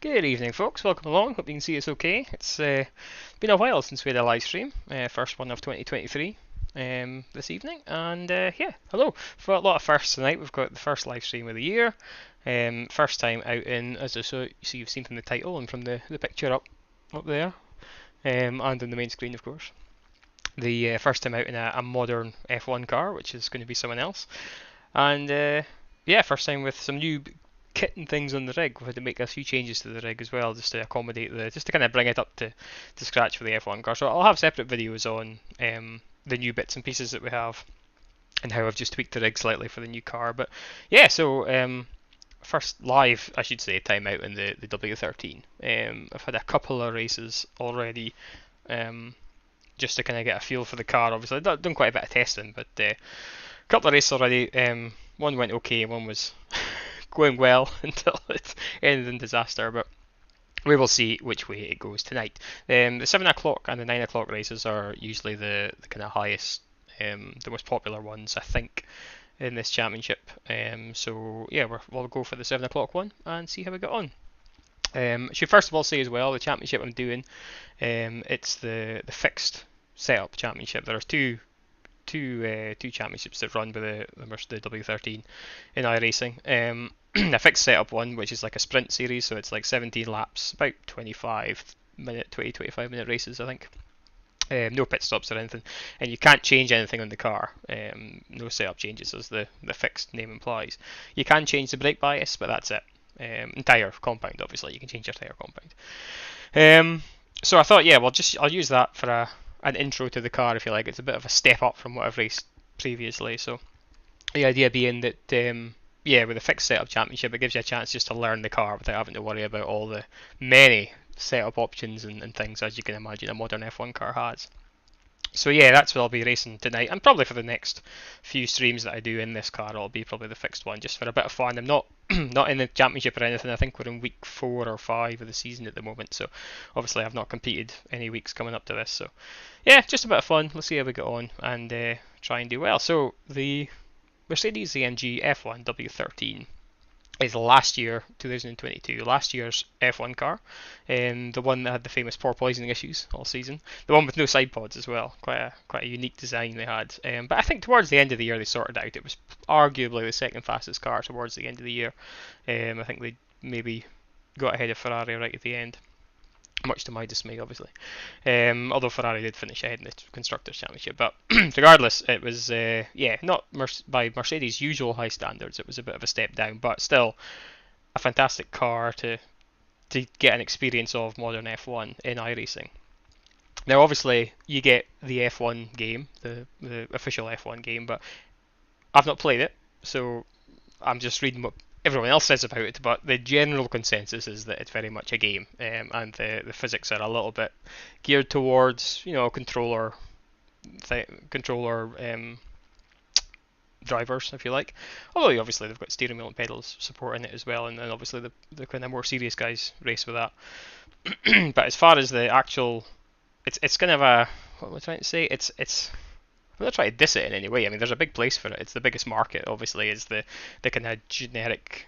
Good evening, folks. Welcome along. Hope you can see us okay. It's been a while since we had a live stream, first one of 2023 this evening, and yeah, hello. For a lot of firsts tonight, we've got the first live stream of the year. First time out in, as I so you've seen from the title and from the picture up there, and on the main screen, of course. The first time out in a modern F1 car, which is going to be someone else, and yeah, first time with some new kit and things on the rig. We had to make a few changes to the rig as well, just to accommodate just to kind of bring it up to scratch for the F1 car. So I'll have separate videos on the new bits and pieces that we have and how I've just tweaked the rig slightly for the new car. But yeah, so first live, I should say, time out in the W13. I've had a couple of races already, just to kind of get a feel for the car. Obviously, I've done quite a bit of testing, but a couple of races already. One went okay, one was going well until it ended in disaster, but we will see which way it goes tonight. The 7 o'clock and the 9 o'clock races are usually the kind of highest, the most popular ones, I think, in this championship. So yeah, we'll go for the 7 o'clock one and see how we get on. I should first of all say as well, the championship I'm doing, it's the fixed setup championship. There's two championships that run with the W13 in iRacing. A fixed setup one, which is like a sprint series, so it's like 17 laps, about 25 minute races, I think. No pit stops or anything, and you can't change anything on the car. No setup changes, as the fixed name implies. You can change the brake bias, but that's it. Entire compound, obviously, you can change your tire compound. So I thought, yeah, I'll use that for an intro to the car, if you like. It's a bit of a step up from what I've raced previously. So the idea being that, yeah, with a fixed setup championship, it gives you a chance just to learn the car without having to worry about all the many setup options and things, as you can imagine a modern F1 car has. So yeah, that's what I'll be racing tonight, and probably for the next few streams that I do in this car, it'll be probably the fixed one, just for a bit of fun. I'm not not in the championship or anything. I think we're in week 4 or 5 of the season at the moment, so obviously I've not competed any weeks coming up to this. So yeah, just a bit of fun. Let's see how we get on and try and do well. So the Mercedes AMG F1 W13 is last year, 2022, last year's F1 car, the one that had the famous porpoising issues all season, the one with no side pods as well. Quite a unique design they had. But I think towards the end of the year they sorted out. It was arguably the second fastest car towards the end of the year. I think they maybe got ahead of Ferrari right at the end, much to my dismay, obviously. Although Ferrari did finish ahead in the Constructors' Championship. But regardless, it was, yeah, not by Mercedes' usual high standards. It was a bit of a step down, but still a fantastic car to get an experience of modern F1 in iRacing. Now, obviously, you get the F1 game, the official F1 game, but I've not played it, so I'm just reading what everyone else says about it, but the general consensus is that it's very much a game, and the physics are a little bit geared towards, controller drivers, if you like. Although obviously they've got steering wheel and pedals supporting it as well, and then obviously the kind of more serious guys race with that. But as far as the actual, it's kind of a, what am I trying to say? It's I'm not trying to diss it in any way. I mean, there's a big place for it. It's the biggest market, obviously, is the kind of generic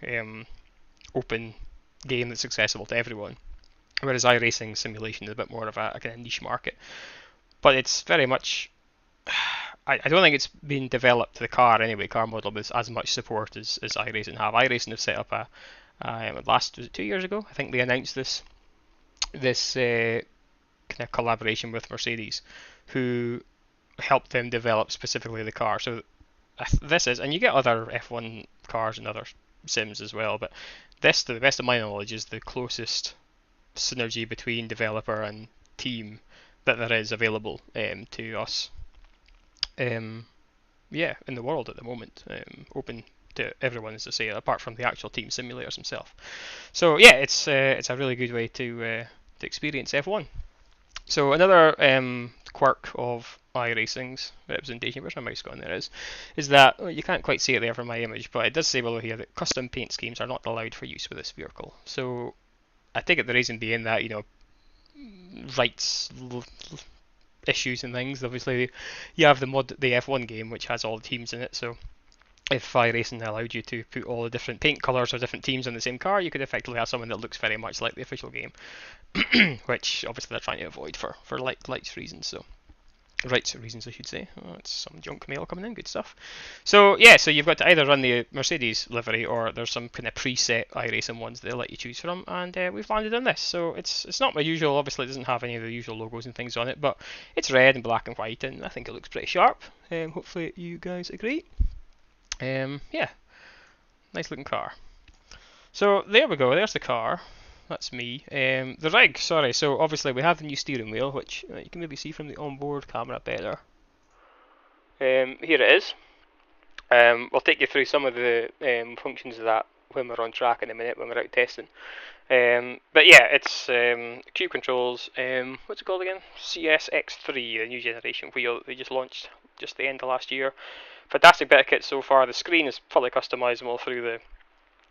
open game that's accessible to everyone. Whereas iRacing simulation is a bit more of a kind of niche market. But it's very much, I don't think it's been developed to the car anyway, car model, with as much support as iRacing have. iRacing have set up was it 2 years ago? I think they announced this kind of collaboration with Mercedes, who help them develop specifically the car. So this is, and you get other F1 cars and other sims as well, but this, to the best of my knowledge, is the closest synergy between developer and team that there is available to us. Yeah, in the world at the moment, open to everyone, as I say, apart from the actual team simulators themselves. So yeah, it's a really good way to experience F1. So another quirk of iRacing's representation, where's my mouse gone, there is that, you can't quite see it there from my image, but it does say below here that custom paint schemes are not allowed for use with this vehicle. So I take it the reason being that, rights issues and things. Obviously, you have the F1 game, which has all the teams in it, so if iRacing allowed you to put all the different paint colours or different teams on the same car, you could effectively have something that looks very much like the official game, which obviously they're trying to avoid for rights reasons. Rights reasons, I should say. Oh, it's some junk mail coming in, good stuff. So yeah, so you've got to either run the Mercedes livery, or there's some kind of preset iRacing ones they'll let you choose from, and we've landed on this. So it's not my usual, obviously it doesn't have any of the usual logos and things on it, but it's red and black and white, and I think it looks pretty sharp. Hopefully you guys agree. Yeah, nice looking car. So there we go, there's the car. That's me. The rig, sorry, so obviously we have the new steering wheel, which you can maybe see from the onboard camera better. Here it is. We'll take you through some of the functions of that when we're on track in a minute, when we're out testing. But yeah, it's Cube Controls, what's it called again? CSX3, the new generation wheel that they just launched just the end of last year. Fantastic bit of kit so far. The screen is fully customizable through the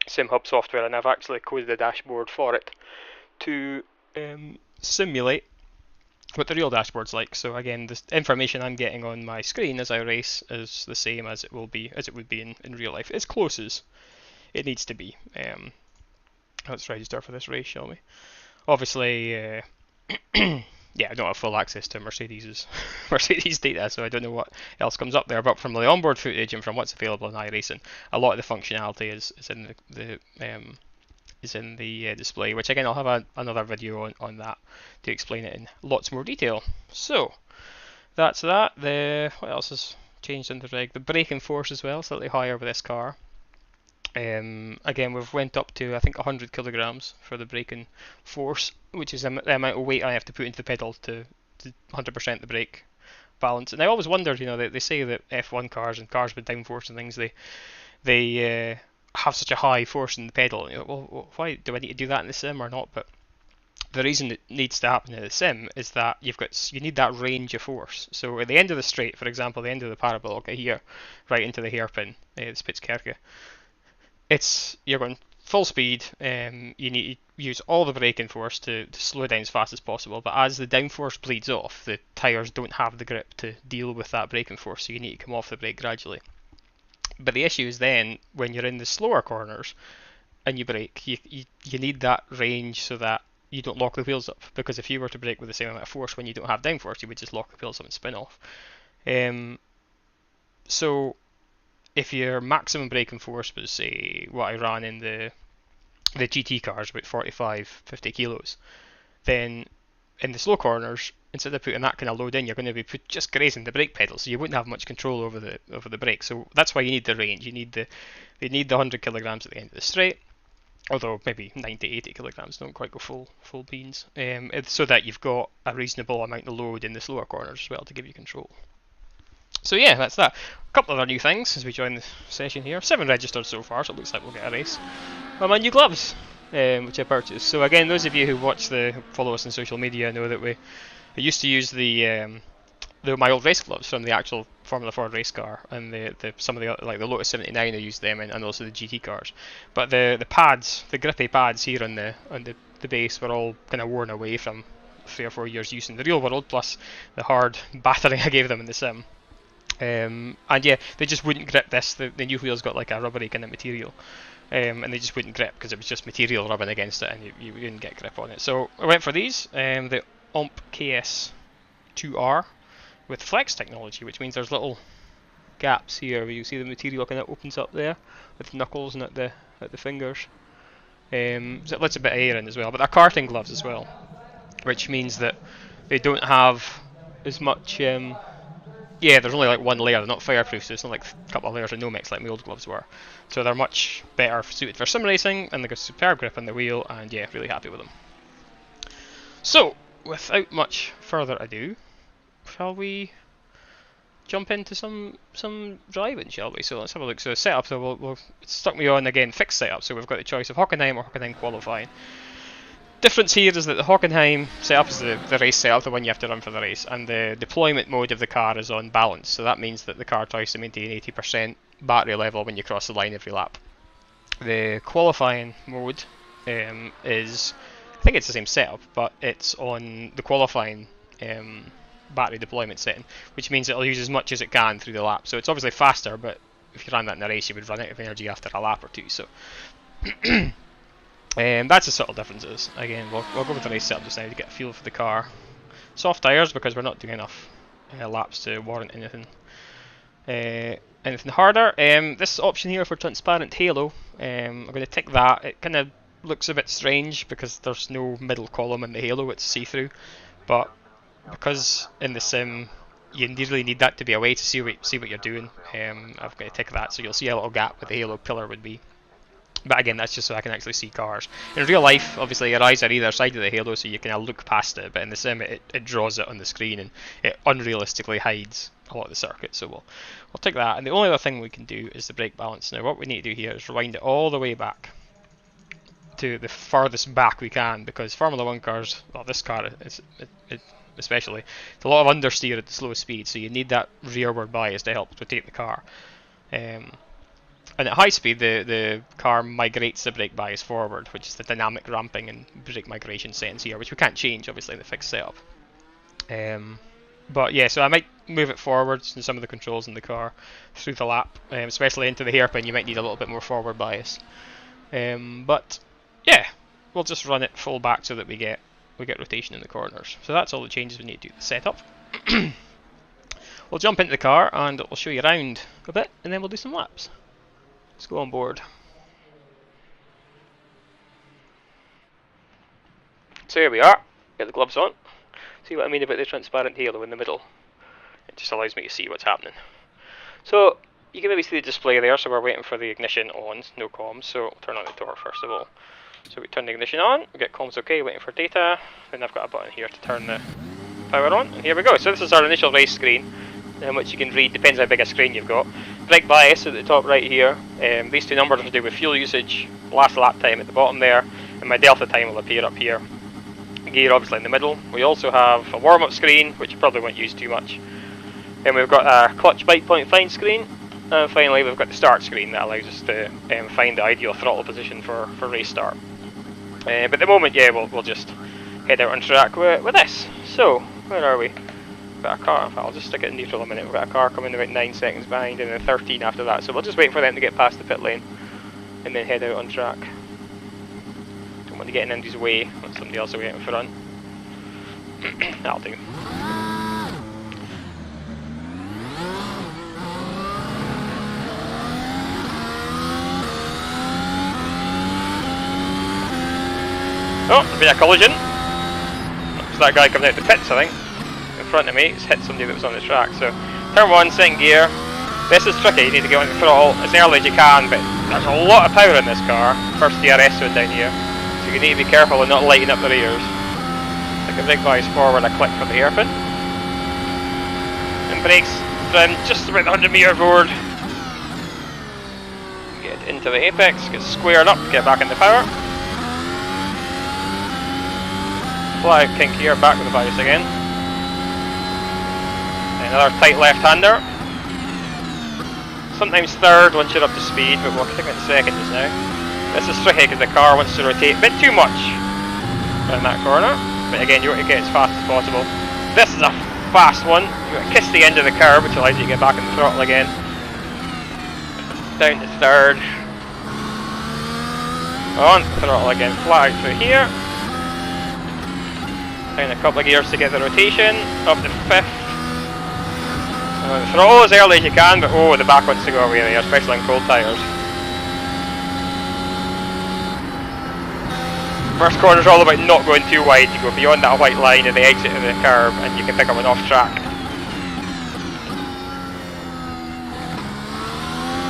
SimHub software, and I've actually coded a dashboard for it to simulate what the real dashboard's like. So again, the information I'm getting on my screen as I race is the same as it would be in real life, as close as it needs to be. Let's register for this race, shall we? Obviously, yeah, I don't have full access to Mercedes data, so I don't know what else comes up there. But from the onboard footage and from what's available in iRacing, a lot of the functionality is in the display. Which again, I'll have another video on that to explain it in lots more detail. So that's that. What else has changed in the rig? The braking force as well, slightly higher with this car. Again, we've went up to I think 100 kilograms for the braking force, which is the amount of weight I have to put into the pedal to 100% the brake balance. And I always wondered, they say that F1 cars and cars with downforce and things, they have such a high force in the pedal. Well, why do I need to do that in the sim or not? But the reason it needs to happen in the sim is that you need that range of force. So at the end of the straight, for example, the end of the parabolic here, right into the hairpin, the Spitzkerke, you're going full speed. You need to use all the braking force to slow down as fast as possible. But as the downforce bleeds off, the tyres don't have the grip to deal with that braking force, so you need to come off the brake gradually. But the issue is then when you're in the slower corners and you brake, you need that range so that you don't lock the wheels up. Because if you were to brake with the same amount of force when you don't have downforce, you would just lock the wheels up and spin off. So if your maximum braking force was, say, what I ran in the GT cars, about 45-50 kilos, then in the slow corners, instead of putting that kind of load in, you're going to be just grazing the brake pedal, so you wouldn't have much control over the brake. So that's why you need the range. They need the 100 kilograms at the end of the straight, although maybe 90-80 kilograms don't quite go full beans, so that you've got a reasonable amount of load in the slower corners as well to give you control. So yeah, that's that. A couple of other new things as we join the session here. 7 registered so far, so it looks like we'll get a race. Well, my new gloves, which I purchased. So again, those of you who follow us on social media know that I used to use my old race gloves from the actual Formula 4 race car, and some of the like the Lotus 79, I used them, and also the GT cars. But the pads, the grippy pads here on the base, were all kind of worn away from 3 or 4 years use in the real world, plus the hard battering I gave them in the sim. And yeah, they just wouldn't grip this. The new wheels got like a rubbery kind of material, and they just wouldn't grip because it was just material rubbing against it, and you didn't get grip on it. So I went for these, the OMP KS2R with flex technology, which means there's little gaps here where you see the material kind of opens up there with knuckles and at the fingers. So it lets a bit of air in as well. But they're karting gloves as well, which means that they don't have as much. Yeah, there's only like one layer, they're not fireproof, so it's not like a couple of layers of Nomex like my old gloves were. So they're much better suited for sim racing, and they got superb grip on the wheel, and yeah, really happy with them. So, without much further ado, shall we jump into some driving, shall we? So let's have a look. So setup, so we'll stuck me on again fixed setup, so we've got the choice of Hockenheim or Hockenheim qualifying. Difference here is that the Hockenheim setup is the race setup, the one you have to run for the race, and the deployment mode of the car is on balance, so that means that the car tries to maintain 80% battery level when you cross the line every lap. The qualifying mode is, I think it's the same setup, but it's on the qualifying battery deployment setting, which means it'll use as much as it can through the lap. So it's obviously faster, but if you ran that in a race, you would run out of energy after a lap or two. So that's the subtle differences. Again, we'll go with the race setup just now to get a feel for the car. Soft tyres because we're not doing enough laps to warrant anything harder. This option here for transparent halo, I'm going to tick that. It kind of looks a bit strange because there's no middle column in the halo, it's see-through, but because in the sim you really need that to be a way to see what you're doing, I've got to tick that, so you'll see a little gap where the halo pillar would be. But again, that's just so I can actually see cars. In real life, obviously your eyes are either side of the halo, so you can look past it, but in the sim it draws it on the screen and it unrealistically hides a lot of the circuit, so we'll take that. And the only other thing we can do is the brake balance. Now what we need to do here is rewind it all the way back to the furthest back we can, because Formula 1 cars, well this car especially, it's a lot of understeer at the slow speed, so you need that rearward bias to help rotate the car. And at high speed, the car migrates the brake bias forward, which is the dynamic ramping and brake migration settings here, which we can't change, obviously, in the fixed setup. But yeah, so I might move it forwards in some of the controls in the car through the lap, especially into the hairpin. You might need a little bit more forward bias. But yeah, we'll just run it full back so that we get rotation in the corners. So that's all the changes we need to do to the setup. We'll jump into the car and we'll show you around a bit, and then we'll do some laps. Let's go on board. So here we are, get the gloves on. See what I mean about the transparent halo in the middle? It just allows me to see what's happening. So you can maybe see the display there, so we're waiting for the ignition on, no comms, so we'll turn on the door first of all. So we turn the ignition on, we get comms okay, waiting for data, then I've got a button here to turn the power on, and here we go. So this is our initial race screen, which you can read, depends how big a screen you've got. Brake bias at the top right here, these two numbers are to do with fuel usage, last lap time at the bottom there, and my delta time will appear up here. Gear obviously in the middle. We also have a warm-up screen, which you probably won't use too much. Then we've got a clutch bike point find screen, and finally we've got the start screen that allows us to find the ideal throttle position for race start. But at the moment, yeah, we'll just head out on track with this. So, where are we? We've got a car, I'll just stick it in neutral a minute. We've got a car coming about 9 seconds behind and then 13 after that, so we'll just wait for them to get past the pit lane and then head out on track. Don't want to get in Andy's way, let somebody else away out in front. That'll do. Oh, there's been a collision. It's that guy coming out the pits, I think. In front of me, it's hit somebody that was on the track. So, turn 1, second gear. This is tricky, you need to get on the throttle as early as you can, but there's a lot of power in this car. First DRS zone down here. So you need to be careful and not lighting up the rears. Take a brake bias forward, a click for the hairpin. And brakes from just about 100 metre forward. Get into the apex, get squared up, get back into power. Fly kink here, back with the bias again. Another tight left-hander. Sometimes third once you're up to speed, but we'll take it in second just now. This is tricky because the car wants to rotate a bit too much around that corner. But again, you want to get as fast as possible. This is a fast one. You want to kiss the end of the curb, which allows you to get back in the throttle again. Down to third. On throttle again, fly through here. Down a couple of gears to get the rotation, up to 5th. Throttle as early as you can, but oh, the back wants to go away there, especially on cold tyres. First corner is all about not going too wide. You go beyond that white line at the exit of the curb and you can pick up an off track.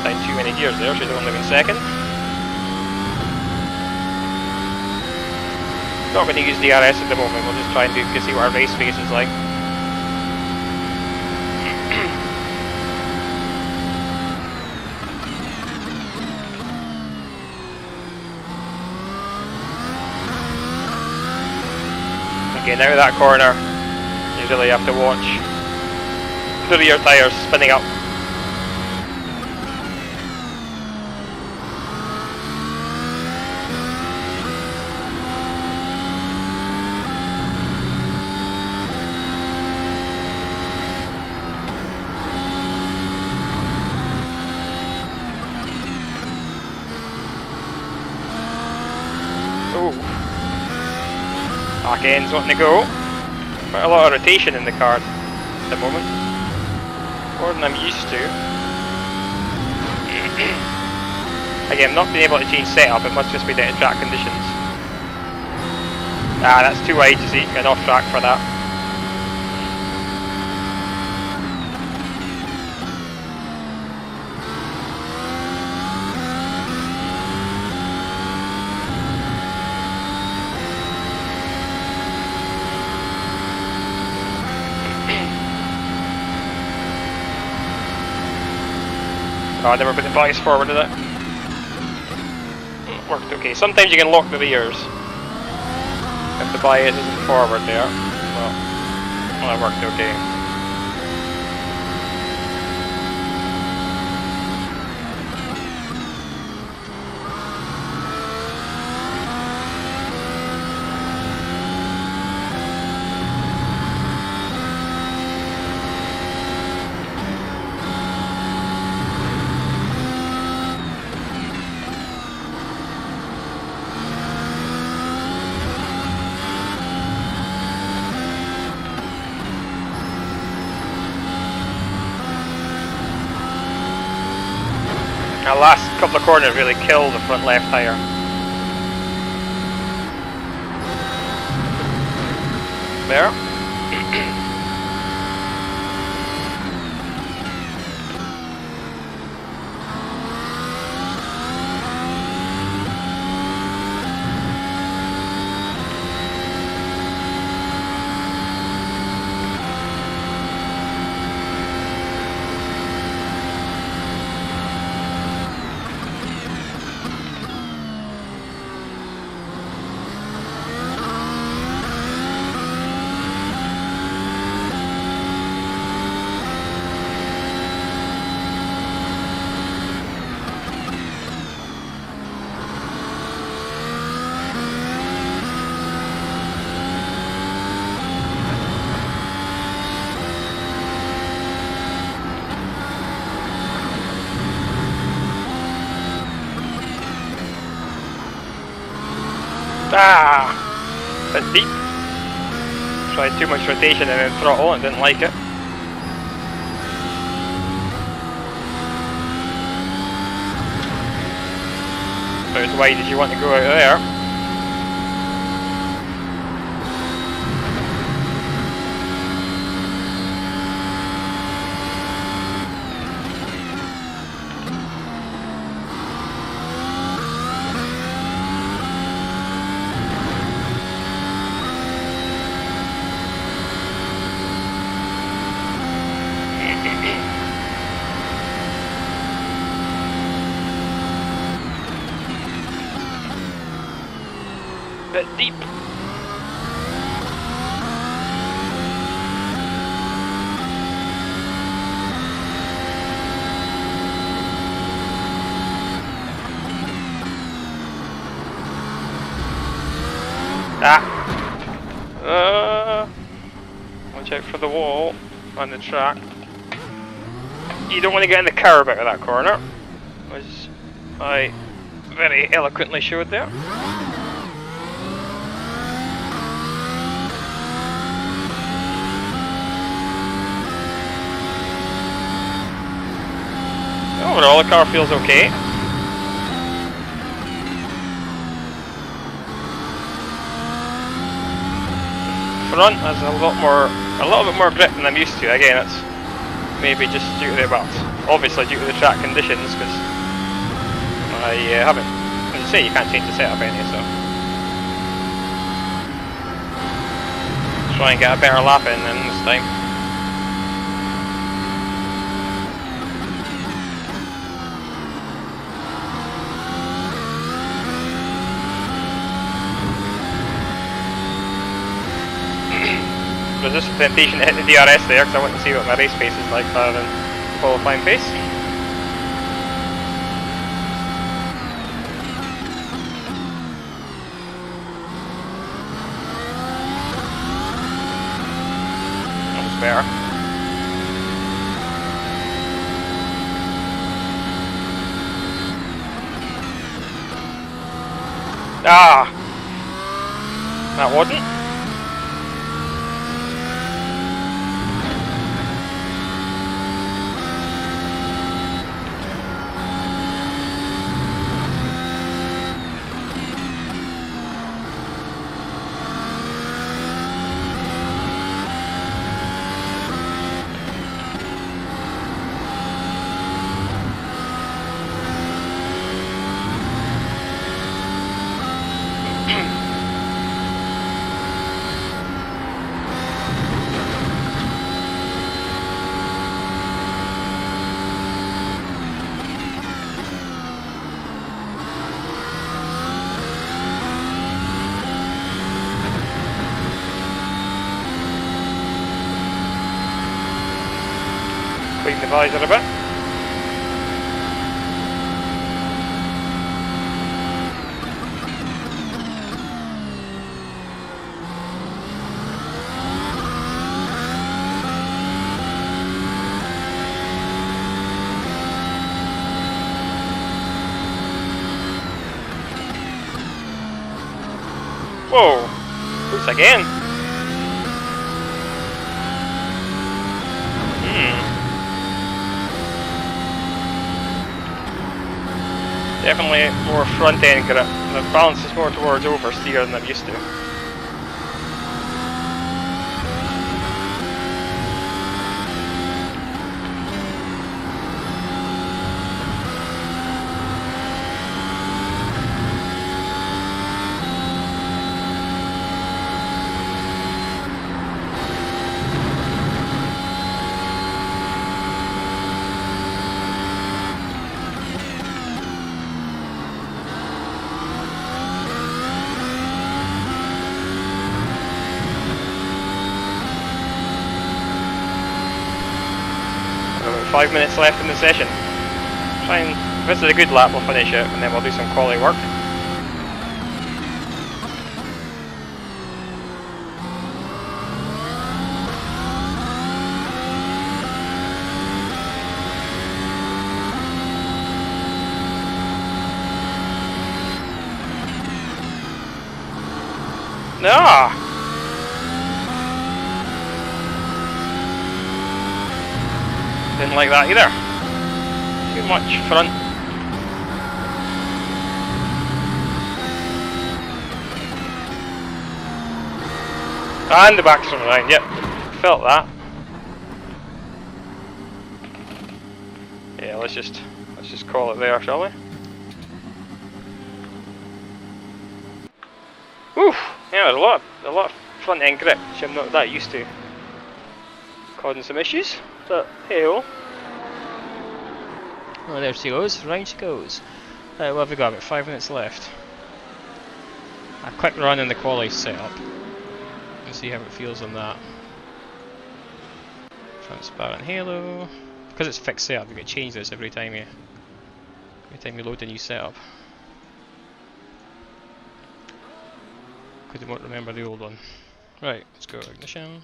Down too many gears there, should only been second. Not going to use DRS at the moment, we'll just try and see what our race face is like. Okay, now that corner, you really have to watch the rear tyres spinning up. Back end's wanting to go. Quite a lot of rotation in the car at the moment. More than I'm used to. Again, not being able to change setup, it must just be down to track conditions. Ah, that's too wide, you see, getting off track for that. Oh, I never put the bias forward, did it? Worked okay. Sometimes you can lock the rears if the bias isn't forward there. Well, that worked okay. That last couple of corners really killed the front left tyre. There. Ah! Bit deep. Tried too much rotation and then throttle and didn't like it. About as wide as you want to go out of there. Bit deep. Watch out for the wall on the track. You don't want to get in the curb out of that corner, as I very eloquently showed there. Overall, the car feels okay. Front has a little bit more grip than I'm used to. Again, it's maybe just due to the, well, obviously due to the track conditions, because I haven't, as you say, you can't change the setup any, so try and get a better lap in then this time. There's just a temptation to hit the DRS there because I want to see what my race pace is like rather than qualifying pace. That was better. Ah! That wasn't. the visor a bit. Whoa! Boost again! Definitely more front end grip. The balance is more towards oversteer than I'm used to. About 5 minutes left in the session. Try and, if this is a good lap, we'll finish it and then we'll do some quality work. No! Didn't like that either. Too much front. And the back's from behind, yep. Felt that. Yeah, let's just call it there, shall we? Oof! Yeah, there's a lot of front end grip, which I'm not that used to. Causing some issues, but hey ho. Oh, there she goes, round she goes. Right, what have we got? About 5 minutes left. A quick run in the quali setup. Let's see how it feels on that. Transparent halo. Because it's fixed setup, you got to change this every time you load a new setup. Because you won't remember the old one. Right, let's go ignition.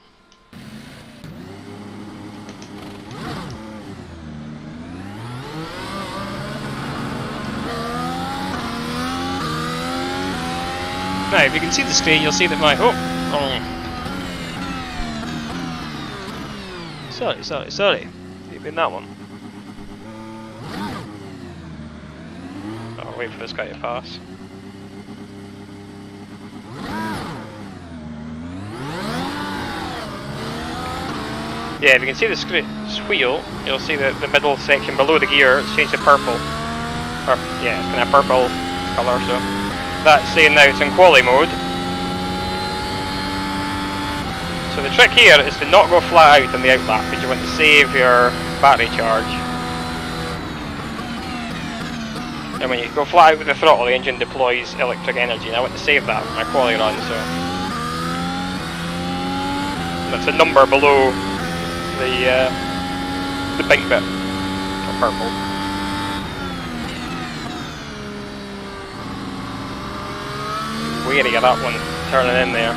Now, if you can see the screen, you'll see that my sorry. You've been that one. I'll wait for this guy to pass. Yeah, if you can see the wheel, you'll see the middle section below the gear, it's changed to purple. Or, yeah, it's kind of purple colour, so that's saying now it's in quali mode. So the trick here is to not go flat out on the outlap, because you want to save your battery charge. And when you go flat out with the throttle, the engine deploys electric energy, and I want to save that for my quali run, so that's a number below the pink bit, or purple. Wary of that one turning in there.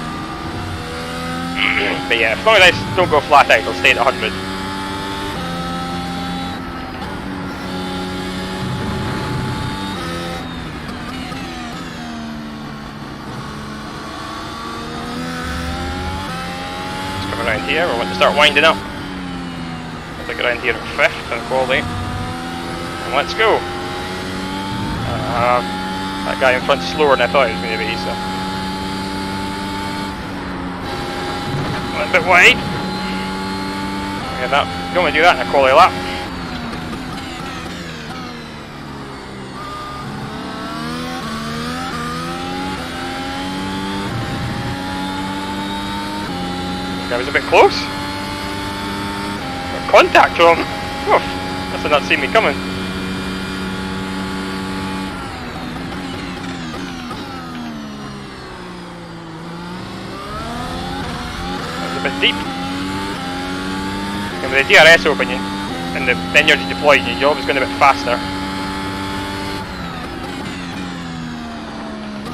But yeah, as long as I don't go flat out, I'll stay at 100. Let's come around here, we want to start winding up. Look around here at 5th and quality. And let's go! That guy in front's slower than I thought he was going to be, so. A little bit wide. Yeah, that, you don't want to do that in a quality lap. That was a bit close. Got contact from him. Oof, must have not seen me coming. That was a bit deep. And with the DRS open, and the energy deployed, your job is going a bit faster.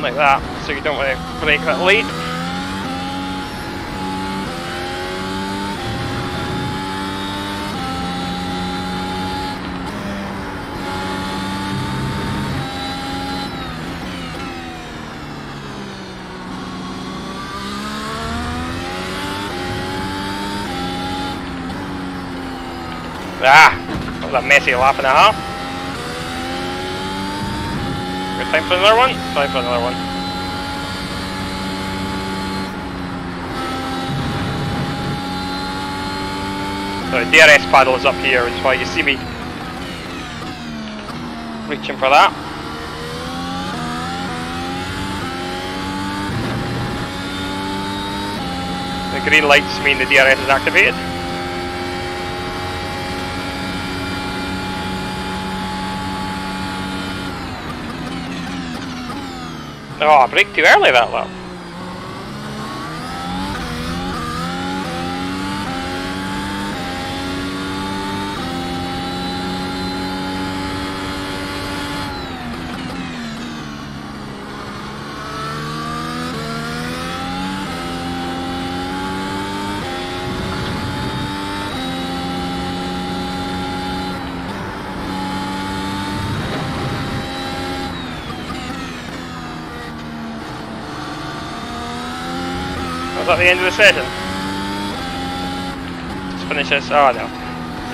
Like that, so you don't want to brake that late. Ah! That was a messy lap and a half. Good time for another one? Time for another one. So the DRS paddle is up here, which is why you see me reaching for that. The green lights mean the DRS is activated. Oh, I braked too early that lap. Was that the end of the session? Let's finish this. Oh no.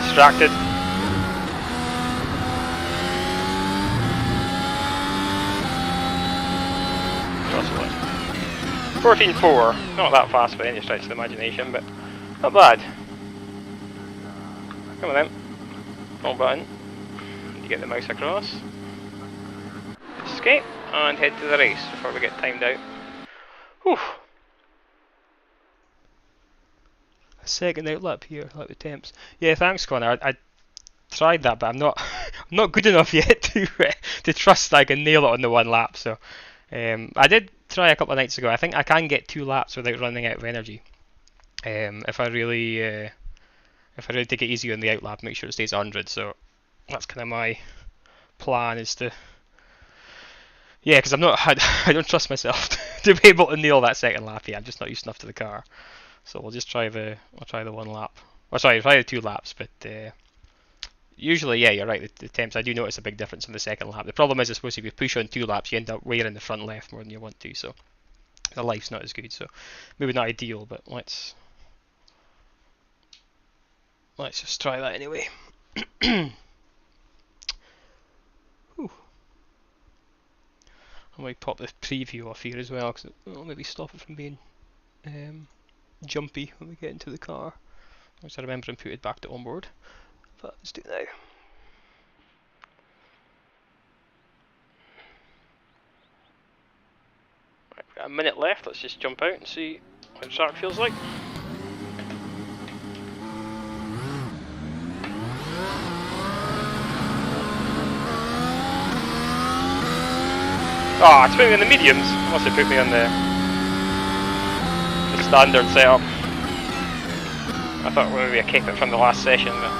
Distracted. Possibly. 14.4. Not that fast by any stretch of the imagination, but not bad. Come on then. Wrong button. You get the mouse across. Escape and head to the race before we get timed out. Whew. Second outlap here, lap with temps. Yeah, thanks, Connor. I tried that, but I'm not I'm not good enough yet to trust that I can nail it on the one lap. So I did try a couple of nights ago. I think I can get 2 laps without running out of energy. If I really take it easy on the outlap, make sure it stays 100. So that's kind of my plan, is to, yeah, because I don't trust myself to be able to nail that second lap. Yeah, I'm just not used enough to the car. So we'll just try the 1 lap. Oh, sorry, try the 2 laps. But usually, yeah, you're right. The temps, I do notice a big difference in the second lap. The problem is, I suppose, if you push on 2 laps, you end up wearing the front left more than you want to. So the life's not as good. So maybe not ideal, but let's just try that anyway. Whew. I might pop the preview off here as well, because it'll maybe stop it from being jumpy when we get into the car. Once I remember and put it back to onboard. But let's do it now. Right, we've got a minute left. Let's just jump out and see what the track feels like. Oh, it's put me in the mediums. It must have put me on the standard setup. I thought maybe I kept it from the last session, but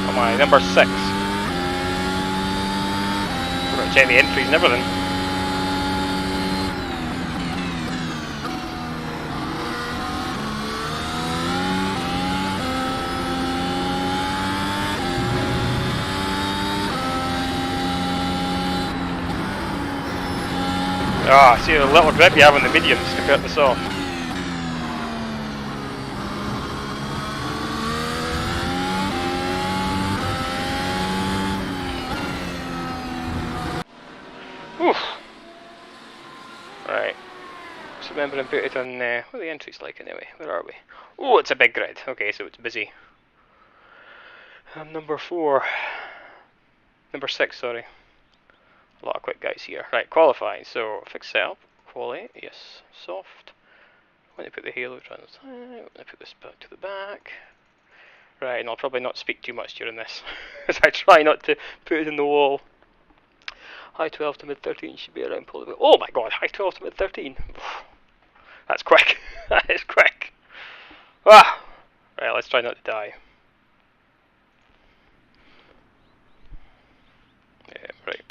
oh my, number 6. Check the entries and everything. Ah, see the little grip you have on the mediums compared to the soft. Right, just remember and put it on, what are the entries like anyway? Where are we? Oh, it's a big grid. Okay, so it's busy. Number 4. Number 6, sorry. A lot of quick guys here. Right, qualifying, so fix setup. quality. Yes, soft. I'm going to put the halo on the side. I'm going to put this back to the back. Right, and I'll probably not speak too much during this, as I try not to put it in the wall. High 12 to mid 13 should be around probably. Oh my god, high 12 to mid 13. That's quick. That is quick. Ah! Right, let's try not to die. Yeah, right.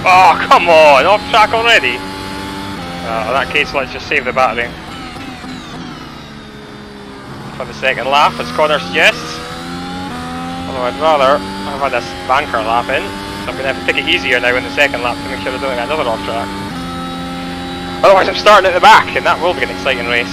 Oh, come on! Off track already? In that case, let's just save the battery for the second lap, as Connor suggests. Although I'd rather have had this banker lap in, so I'm going to have to take it easier now in the second lap to make sure I don't get another off track. Otherwise I'm starting at the back, and that will be an exciting race.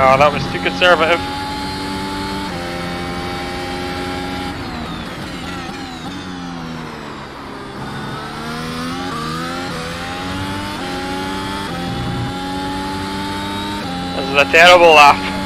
Oh, that was too conservative. This is a terrible lap.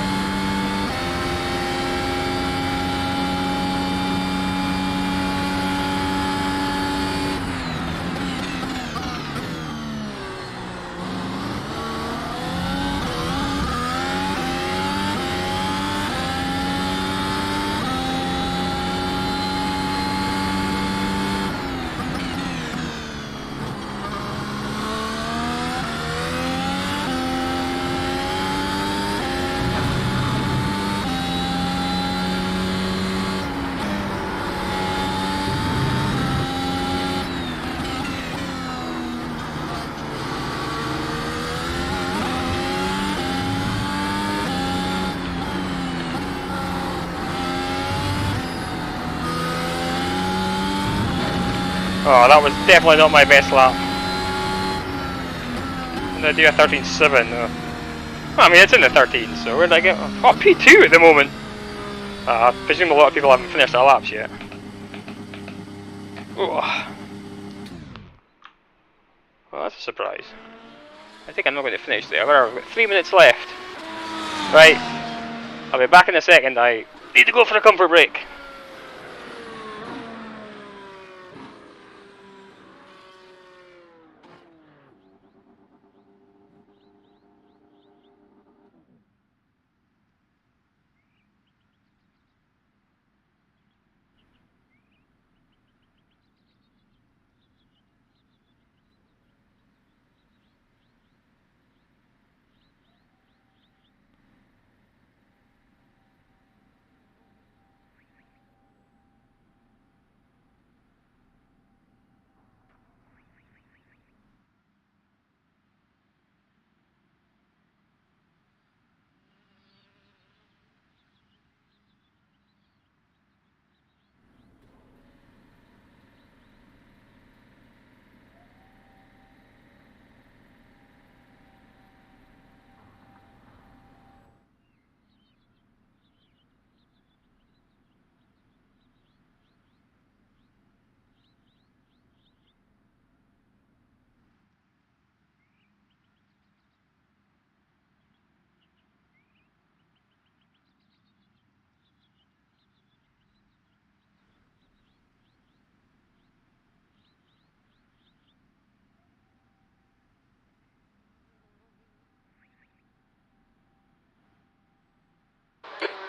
Oh, that was definitely not my best lap. I'm gonna do a 13.7. I mean, it's in the 13, so where did I get? Oh, P2 at the moment. I presume a lot of people haven't finished their laps yet. Oh, well, that's a surprise. I think I'm not going to finish there. We've got 3 minutes left. Right, I'll be back in a second. I need to go for a comfort break.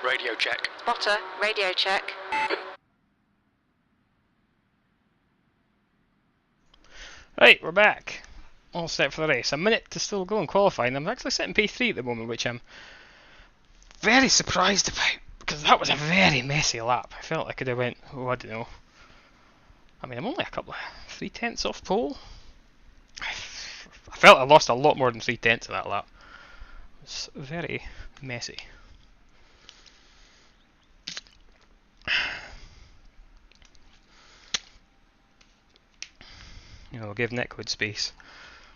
radio check. Spotter, radio check. Right, we're back. All set for the race. A minute to still go in qualifying. I'm actually sitting P3 at the moment, which I'm very surprised about, because that was a very messy lap. I felt I could have went, oh, I don't know. I mean, I'm only a couple of 3/10 off pole. I felt I lost a lot more than 3/10 of that lap. It's very messy. You know, give netcode space.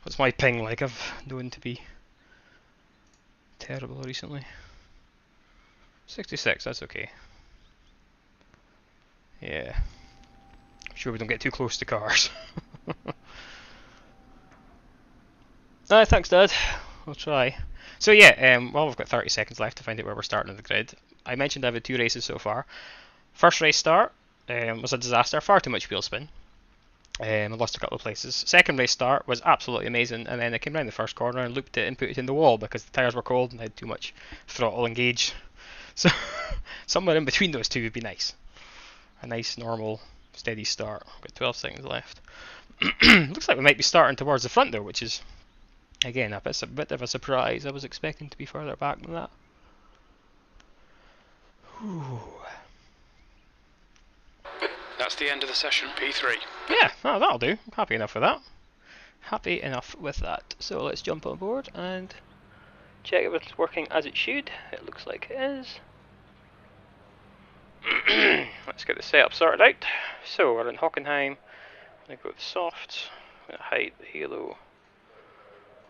What's my ping like? I've known to be terrible recently. 66, that's okay. Yeah. I'm sure we don't get too close to cars. Thanks, Dad. We'll try. So yeah, well, we've got 30 seconds left to find out where we're starting on the grid. I mentioned I've had 2 races so far. First race start was a disaster, far too much wheel spin. I lost a couple of places. Second race start was absolutely amazing, and then I came round the first corner and looped it and put it in the wall because the tyres were cold and I had too much throttle engage. So somewhere in between those two would be nice. A nice, normal, steady start. Got 12 seconds left. Looks like we might be starting towards the front though, which is, again, a bit of a surprise. I was expecting to be further back than that. Whew. That's the end of the session, P3. Yeah, oh, that'll do. I'm happy enough with that. Happy enough with that. So let's jump on board and check if it's working as it should. It looks like it is. Let's get the setup sorted out. So we're in Hockenheim. I'm going to go with softs. I'm going to hide the halo.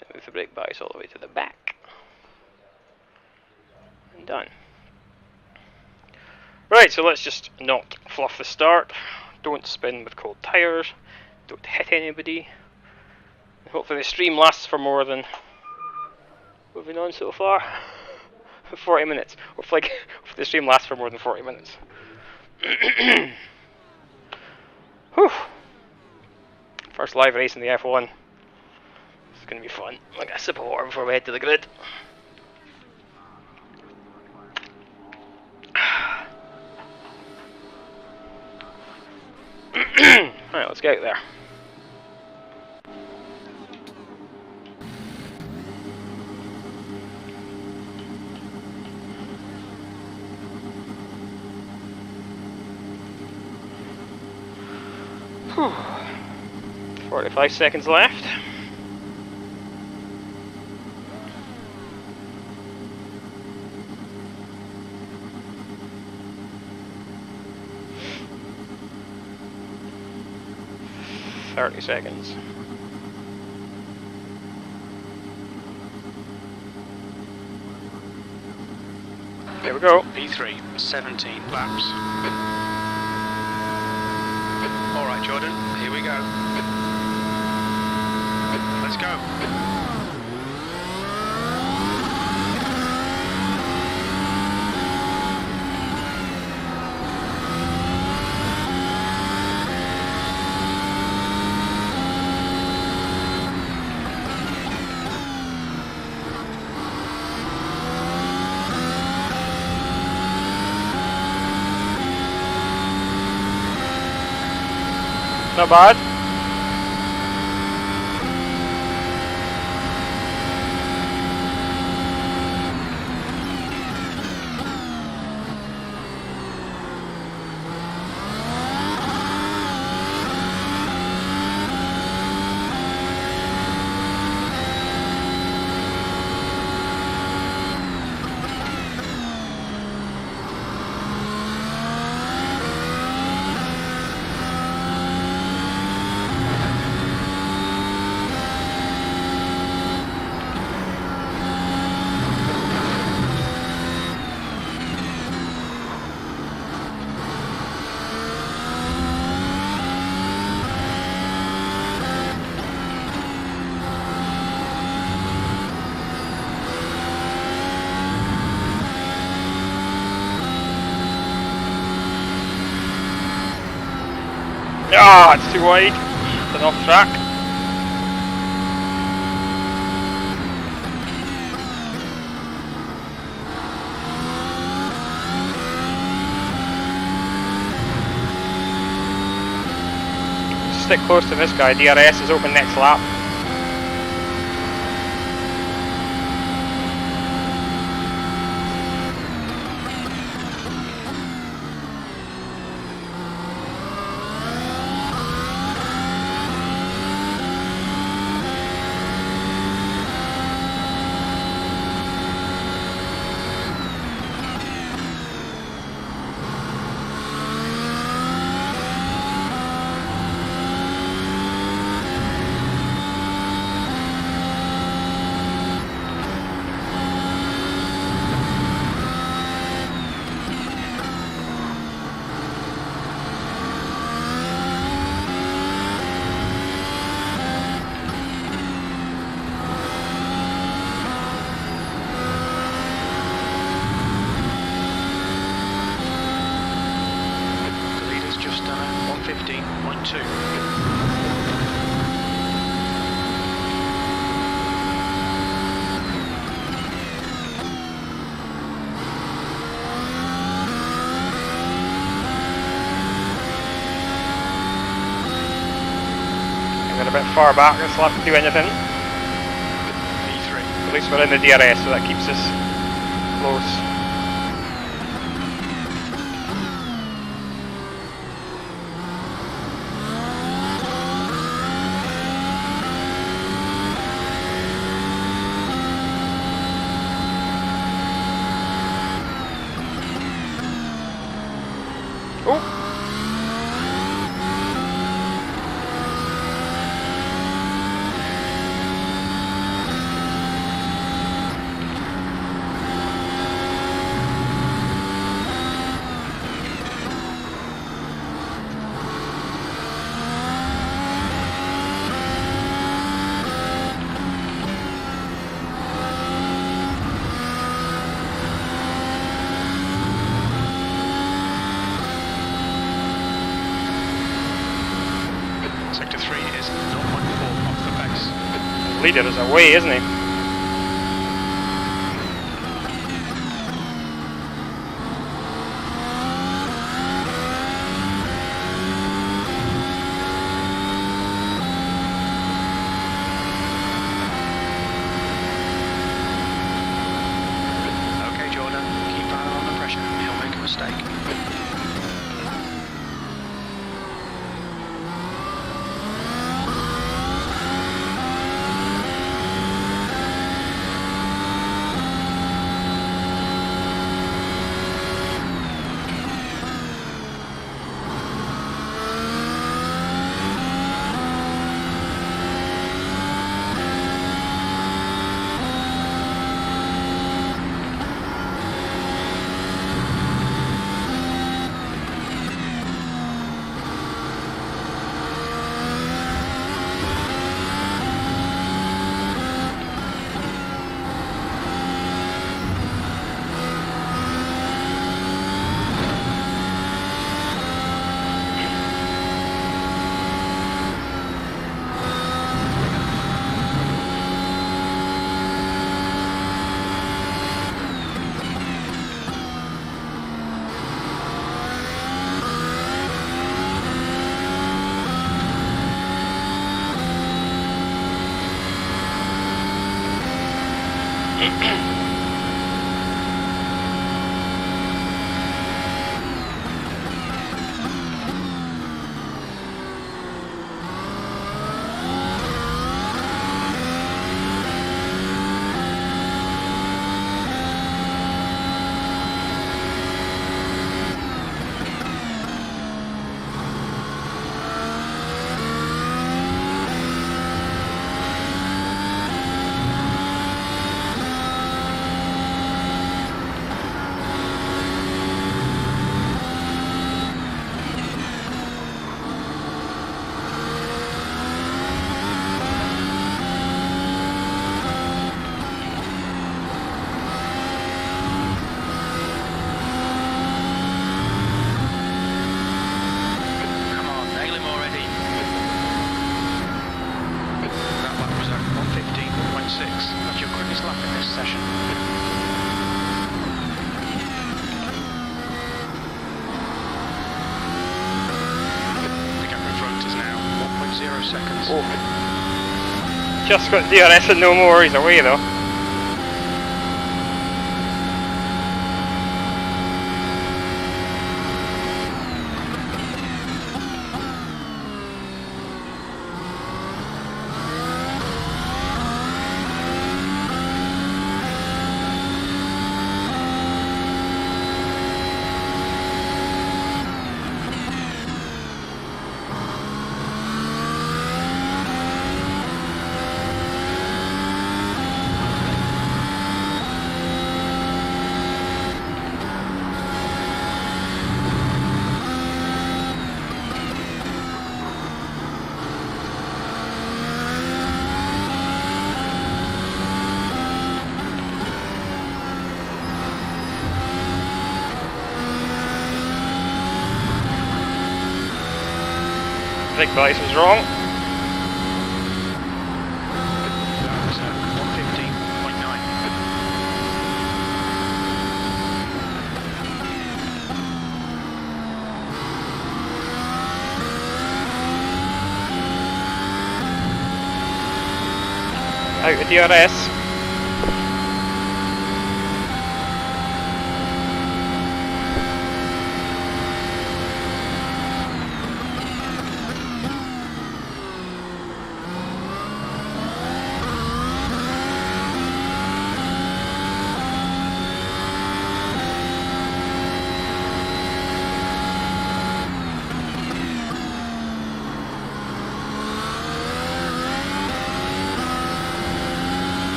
Then move the brake bias all the way to the back. And done. Right, so let's just not fluff the start. Don't spin with cold tyres. Don't hit anybody. And hopefully the stream lasts for more than what we've been on so far. 40 minutes. Hopefully the stream lasts for more than 40 minutes. Whew. First live race in the F1. It's going to be fun. I'll get a sip of water before we head to the grid. Right, let's get out there. Whew. 45 seconds left. $30 seconds. There we go. P3, 17 laps. Alright, Jordan, here we go. Let's go. Not bad. Ah, it's too wide. It's off track. stick close to this guy. DRS is open next lap. A bit far back, it's left to do anything. P3. At least we're in the DRS, so that keeps us close. Oh! Sector 3 is 0.4 off the pace. Leader is away, isn't he? Okay, Jordan, keep an eye on the pressure. He'll make a mistake. seconds. Oh. Just got DRS and no more, he's away though. Big Bice was wrong. That was 115.9. Out of DRS.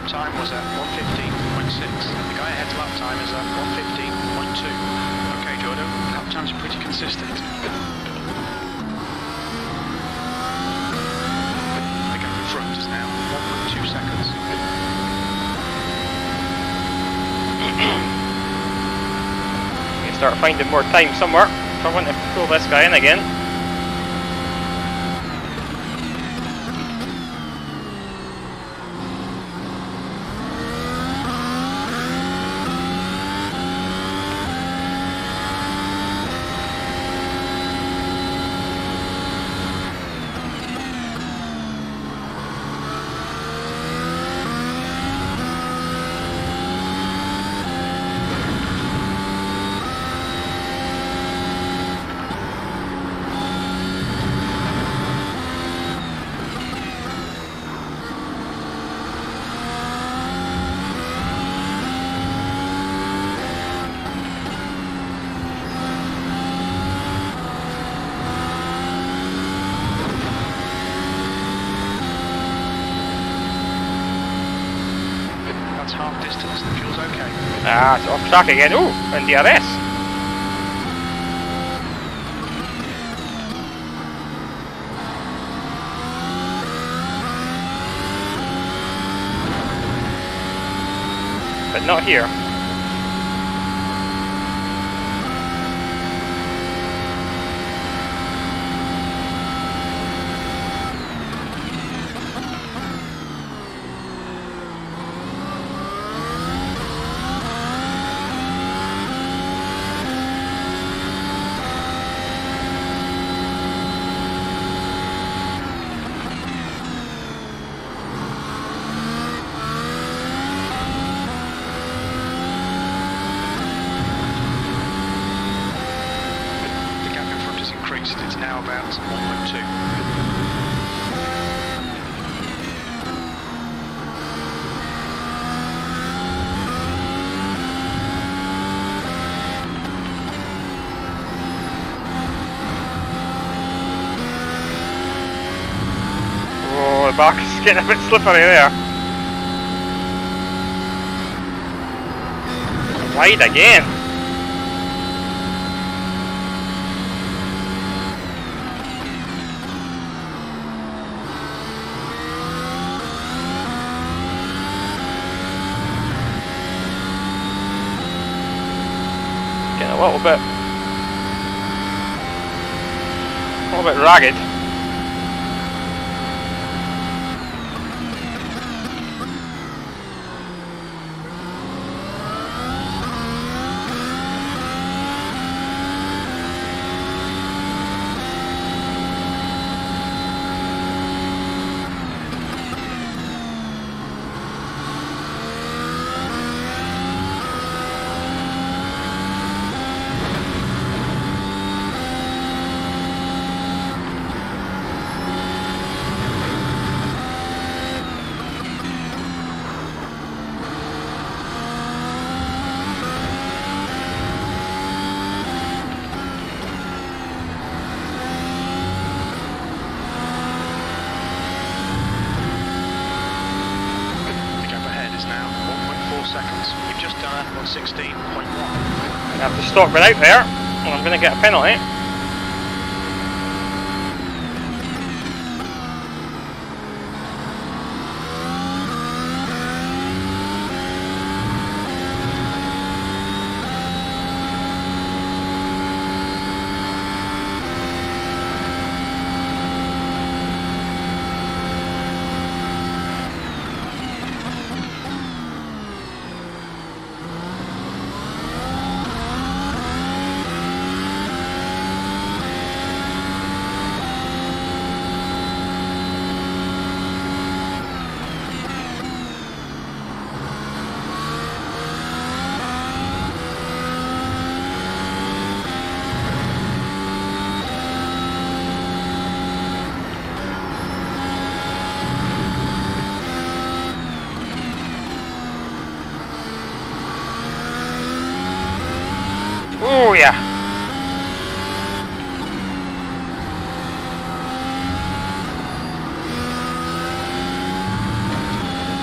Time was at 115.6. The guy ahead's lap time is at 115.2. Okay, Jordan, lap times are pretty consistent. The gap in front is now 1.2 seconds. You start finding more time somewhere if I want to pull this guy in again. Half distance, the fuel's okay. Ah, it's off track again. Ooh, and DRS. but not here. It's now about 1.2. Oh, the back is getting a bit slippery there. Wide again. Getting a little bit ragged. You've just done it on 16.1. I have to stop right out there, and I'm going to get a penalty. Oh yeah.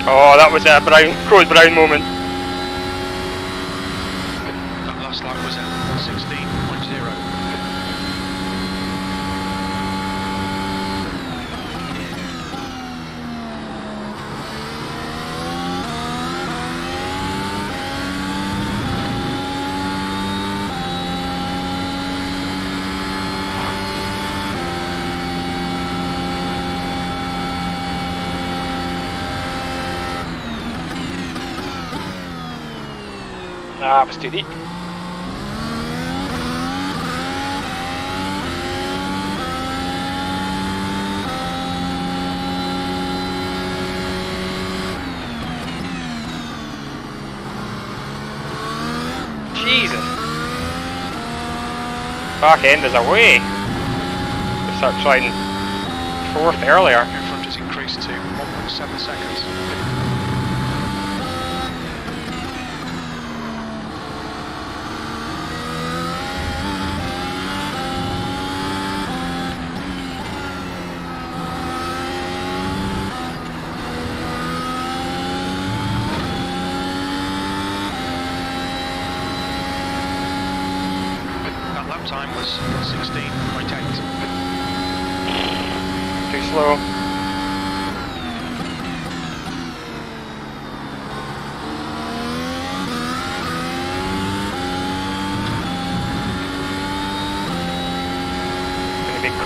Oh, that was a Brown moment. That last lap was at 16.0. Ah, was too deep. Jesus. Back end is away. Just start trying fourth earlier. In front has increased to 1.7 seconds. Time was 16.8. Too slow.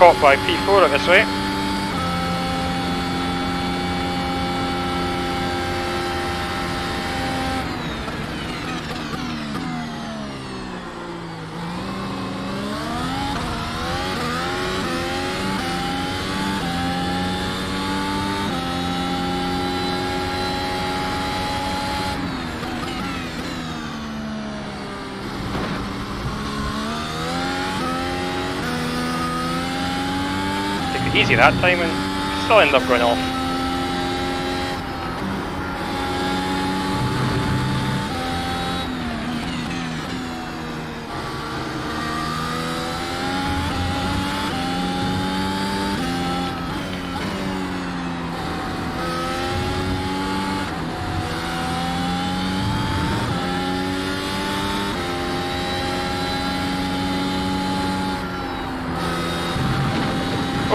caught by P4 at this rate. Easy that time and still end up going off.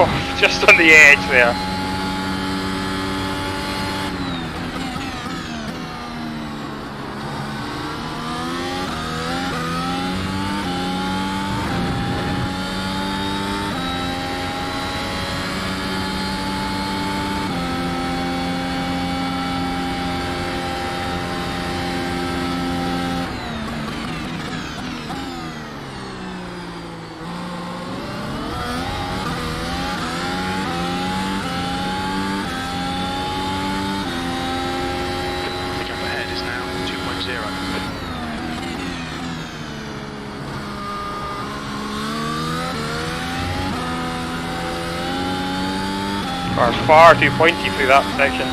Oh, just on the edge there. Car's far too pointy through that section.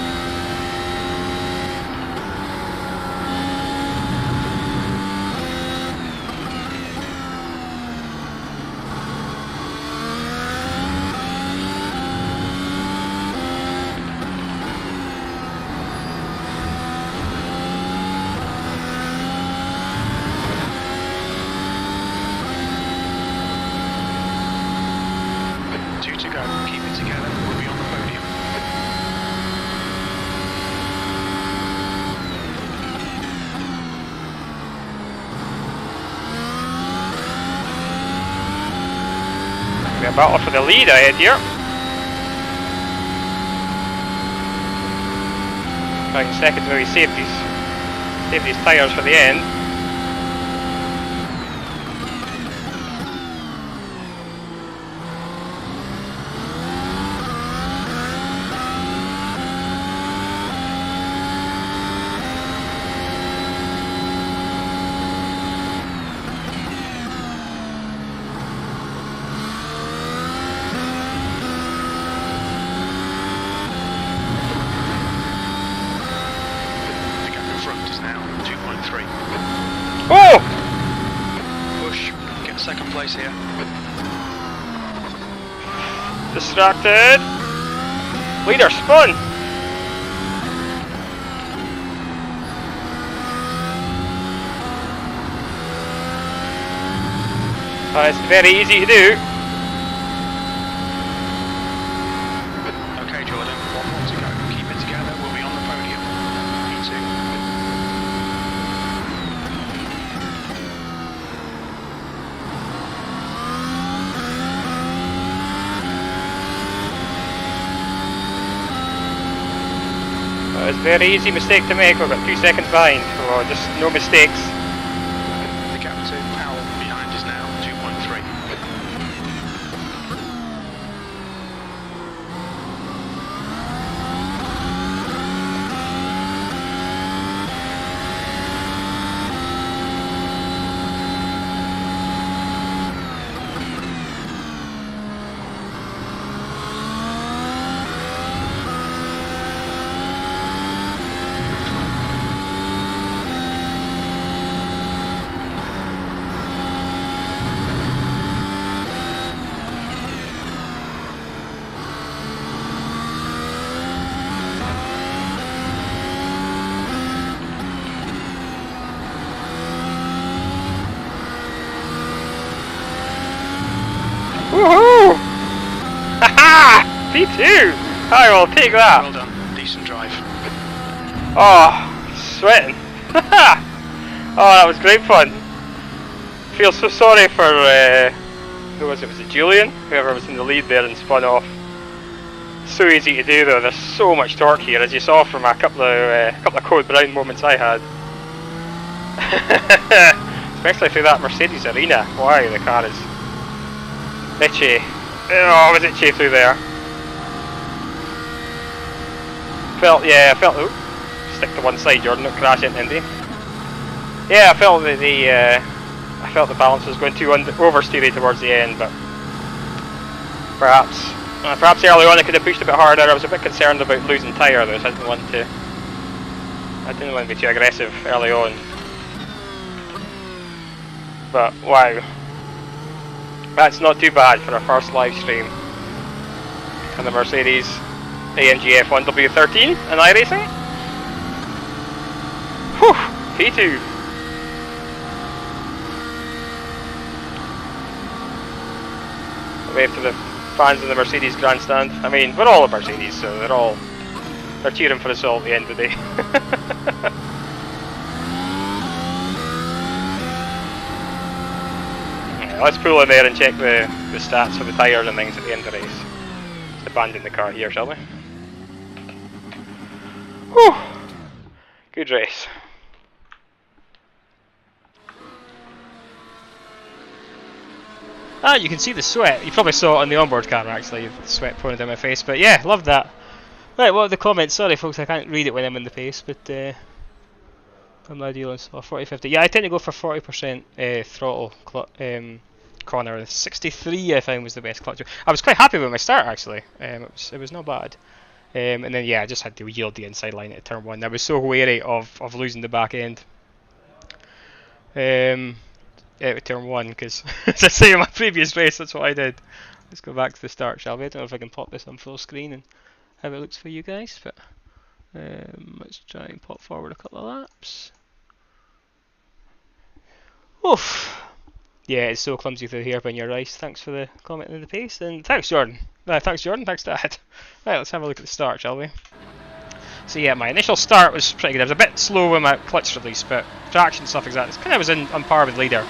A battle for the lead ahead here. Trying seconds where he saved these tyres for the end. Oh! Push, get second place here. Distracted. Leader spun. It's very easy to do. Okay, Jordan, one more to go. Keep it together, we'll be on the podium. P2. It's a very easy mistake to make. We've got 2 seconds behind. Oh, just no mistakes. The gap to Powell behind is now 2.3. Woohoo! Haha! P2! I will take that! Well done, decent drive. Oh, sweating. Oh, that was great fun. Feel so sorry for who was it? Was it Julian? Whoever was in the lead there and spun off. So easy to do though. There's so much torque here, as you saw from a couple of Code Brown moments I had. Especially through that Mercedes arena. Wow, the car is itchy. Oh, it was itchy through there. I felt. Oh, stick to one side, Jordan. Don't crash into Indy. Yeah, I felt that I felt the balance was going too oversteery towards the end, but perhaps early on I could have pushed a bit harder. I was a bit concerned about losing tyre though, so I didn't want to be too aggressive early on. But wow, that's not too bad for our first live stream on the Mercedes AMG F1 W13 and iRacing. Whew, P2. Wave to the fans in the Mercedes grandstand. I mean, we're all a Mercedes, so they're cheering for us all at the end of the day. Yeah, let's pull in there and check the stats for the tyres and things at the end of the race. Let's abandon the car here, shall we? Whew. Good race. Ah, you can see the sweat. You probably saw it on the onboard camera actually, the sweat pouring down my face, but yeah, loved that. Right, what are the comments? Sorry folks, I can't read it when I'm in the pace, but I'm now dealing so 40-50. Yeah, I tend to go for 40% throttle corner. 63 I found was the best clutch. I was quite happy with my start actually. It was not bad. And then yeah, I just had to yield the inside line at turn 1. I was so wary of losing the back end. Out of turn 1 because, as I say in my previous race, that's what I did. Let's go back to the start, shall we? I don't know if I can pop this on full screen and how it looks for you guys, but let's try and pop forward a couple of laps. Oof! Yeah, it's so clumsy through here when you're right. Thanks for the comment in the pace, and thanks Jordan. Thanks Jordan, thanks Dad. Right, let's have a look at the start, shall we? So yeah, my initial start was pretty good. I was a bit slow with my clutch release, but traction stuff like that. It's kind of was on par with leader.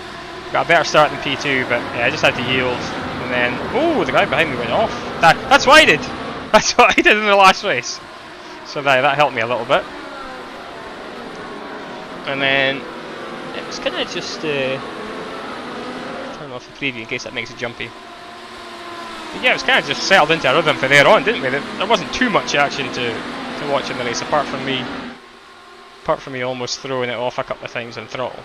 Got a better start than P2, but yeah, I just had to yield. And then, oh, the guy behind me went off. That's what I did. That's what I did in the last race. So that helped me a little bit. And then it was kind of just turn off the preview in case that makes it jumpy. But yeah, it was kind of just settled into a rhythm from there on, didn't we? There wasn't too much action to watch in the race, apart from me almost throwing it off a couple of times on throttle.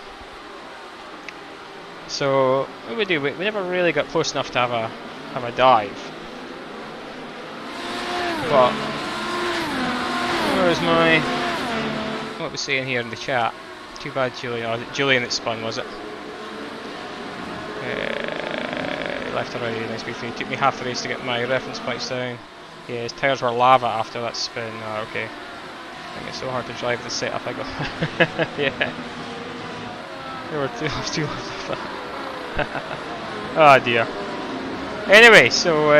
So what we do, we never really got close enough to have a dive. But where's my what was saying here in the chat? Too bad Julian. Oh, was it Julian that spun, was it? Left already, nice B3. Took me half the race to get my reference points down. Yeah, his tyres were lava after that spin. Oh, okay. I think it's so hard to drive the setup I got. Yeah. There were two laps of that. Oh dear. Anyway, so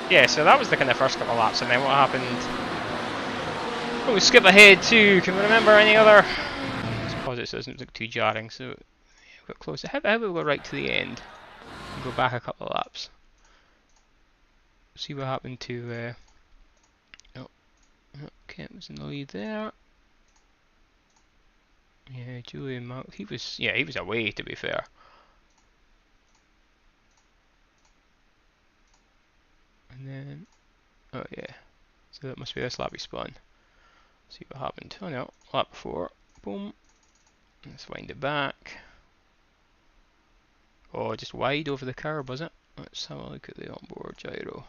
yeah, so that was the kind of first couple of laps, and then what happened? Oh, we skip ahead to, can we remember any other? Let's pause it so it doesn't look too jarring. So we got close. How about we go right to the end and go back a couple of laps? See what happened to Kent was in the lead there. Yeah, Julian Mount, he was away, to be fair. And then oh yeah, so that must be this lap he spun. See what happened. Oh no, lap before. Boom. Let's wind it back. Oh, just wide over the curb, was it? Let's have a look at the onboard gyro.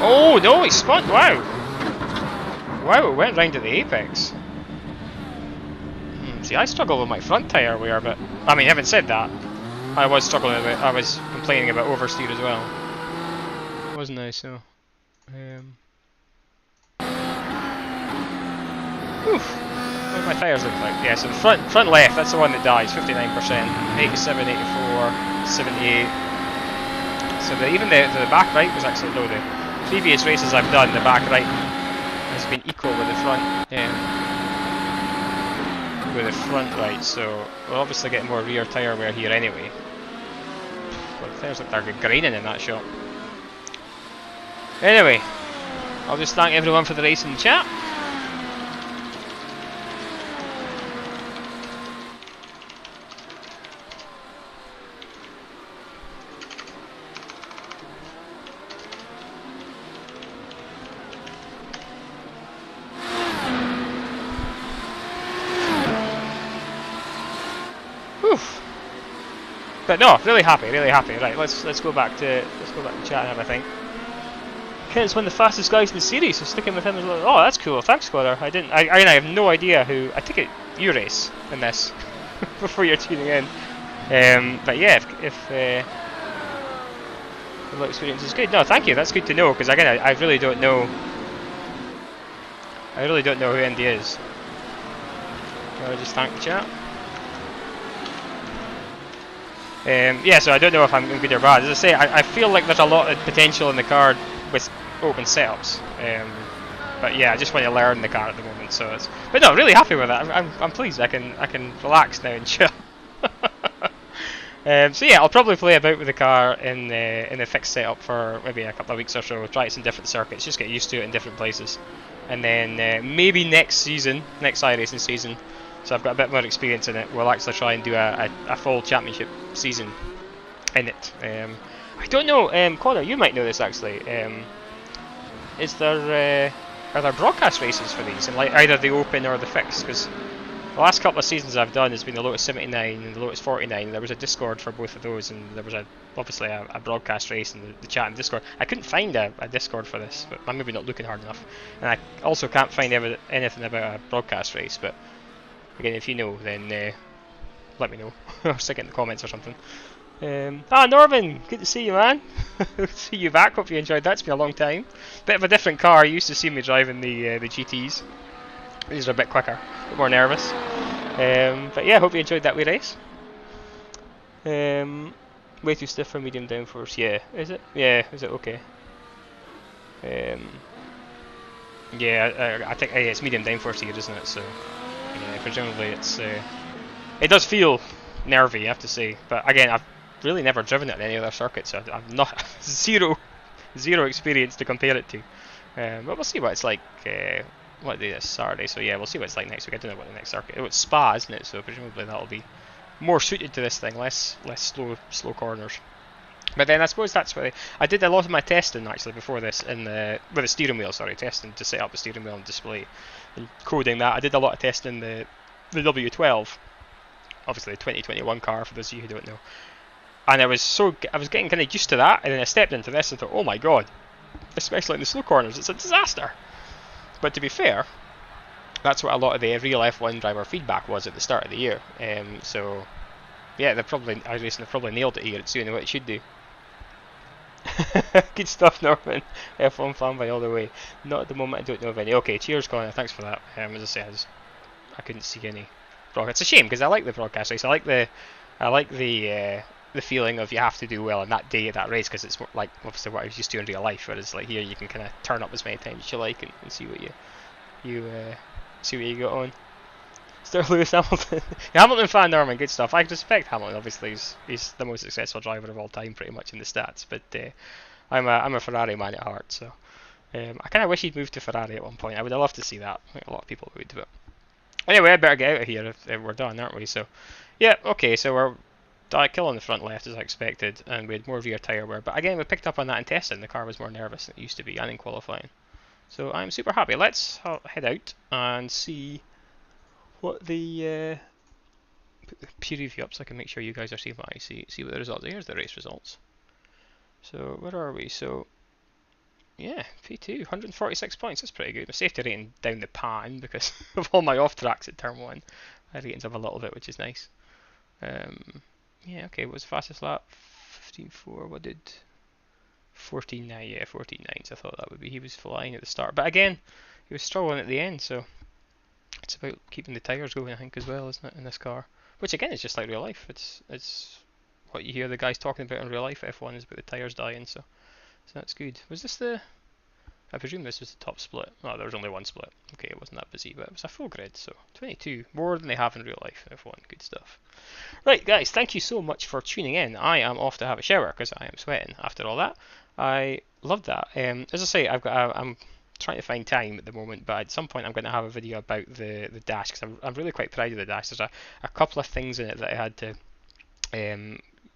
Oh no, he spun! Wow! Wow, it went round to the apex. See, I struggle with my front tyre wear, but I mean, having said that, I was struggling a bit. I was complaining about oversteer as well, wasn't I? So, oof. What do my tyres look like? Yeah, so the front left, that's the one that dies, 59%, 87, 84, 78. So even the back right was actually low. The previous races I've done, the back right has been equal with the front, with the front right, so we're obviously getting more rear tyre wear here anyway. But the tyres look like they're graining in that shot. Anyway, I'll just thank everyone for the race in the chat. But no, really happy, really happy. Right, let's go back to chat and everything. Kent's one of the fastest guys in the series, so sticking with him is like, oh, that's cool. Thanks, Squatter. I have no idea who. I think you race in this before you're tuning in. But yeah, if the experience is good, no, thank you. That's good to know because again, I really don't know. I really don't know who Andy is. I'll just thank the chat. Yeah, so I don't know if I'm good or bad. As I say, I feel like there's a lot of potential in the car with open setups. But yeah, I just want to learn the car at the moment. So it's, but no, really happy with it. I'm pleased. I can relax now and chill. So yeah, I'll probably play about with the car in the fixed setup for maybe a couple of weeks or so. Try it in different circuits, just get used to it in different places, and then maybe next iRacing season. So I've got a bit more experience in it. We'll actually try and do a full championship season in it. I don't know, Connor, you might know this actually. Is there are there broadcast races for these, in like either the open or the fixed? Because the last couple of seasons I've done has been the Lotus 79 and the Lotus 49. There was a Discord for both of those, and there was obviously a broadcast race in the chat and Discord. I couldn't find a Discord for this, but I'm maybe not looking hard enough. And I also can't find anything about a broadcast race, but again, if you know, then let me know, or stick it in the comments or something. Norman, good to see you, man. Good to see you back. Hope you enjoyed that. It's been a long time. Bit of a different car. You used to see me driving the GTs. These are a bit quicker, a bit more nervous. But yeah, hope you enjoyed that wee race. Way too stiff for medium downforce. Yeah, is it? Yeah, is it okay? Yeah, I think it's medium downforce here, isn't it? So yeah, presumably it's. It does feel nervy, I have to say. But again, I've really never driven it in any other circuit, so I've not zero experience to compare it to. But we'll see what it's like. What day is Saturday? So yeah, we'll see what it's like next week. I don't know what the next circuit. Oh, it's Spa, isn't it? So presumably that'll be more suited to this thing, less slow corners. But then I suppose that's why I did a lot of my testing actually before this with the steering wheel. Sorry, testing to set up the steering wheel and display and coding that. I did a lot of testing the W12, obviously the 2021 car for those of you who don't know. And I was getting kind of used to that, and then I stepped into this and thought, oh my god, especially in the slow corners, it's a disaster. But to be fair, that's what a lot of the real F1 driver feedback was at the start of the year. So yeah, iRacing have probably nailed it here. It's doing what it should do. Good stuff, Norman. F1 fanboy all the way. Not at the moment. I don't know of any. Okay, cheers, Connor. Thanks for that. As I said, I couldn't see any broadcast. It's a shame because I like the broadcast race. I like the feeling of you have to do well on that day at that race because it's like obviously what I was used to in real life. Whereas like here you can kind of turn up as many times as you like and see what you got on. Sir Lewis Hamilton. Hamilton fan, Norman, good stuff. I respect Hamilton, obviously he's the most successful driver of all time pretty much in the stats, but I'm a Ferrari man at heart, so I kind of wish he'd moved to Ferrari at one point. I would have loved to see that. I think a lot of people would, but anyway, I better get out of here if we're done, aren't we? So yeah, okay, so we're kill on the front left as I expected, and we had more rear tyre wear, but again we picked up on that in testing. The car was more nervous than it used to be, and in qualifying, so I'm super happy. Let's head out and see what the peer review up so I can make sure you guys are seeing what I see what the results are. Here's the race results. So where are we? So yeah, P2, 146 points, that's pretty good. My safety rating down the pan because of all my off tracks at turn 1. My ratings up a little bit, which is nice. Yeah, okay, what was the fastest lap? 15.4, what did 14.9? Yeah, 14.9, so I thought that would be, he was flying at the start. But again, he was struggling at the end, so it's about keeping the tyres going, I think, as well, isn't it, in this car? Which again is just like real life. It's what you hear the guys talking about in real life. F1 is about the tyres dying, so that's good. Was this the I presume this was the top split. Oh, there was only one split. Okay, it wasn't that busy, but it was a full grid, so 22. More than they have in real life in F1. Good stuff. Right, guys, thank you so much for tuning in. I am off to have a shower because I am sweating after all that. I loved that. As I say, I'm trying to find time at the moment, but at some point I'm going to have a video about the dash because I'm really quite proud of the dash. There's a couple of things in it that I had to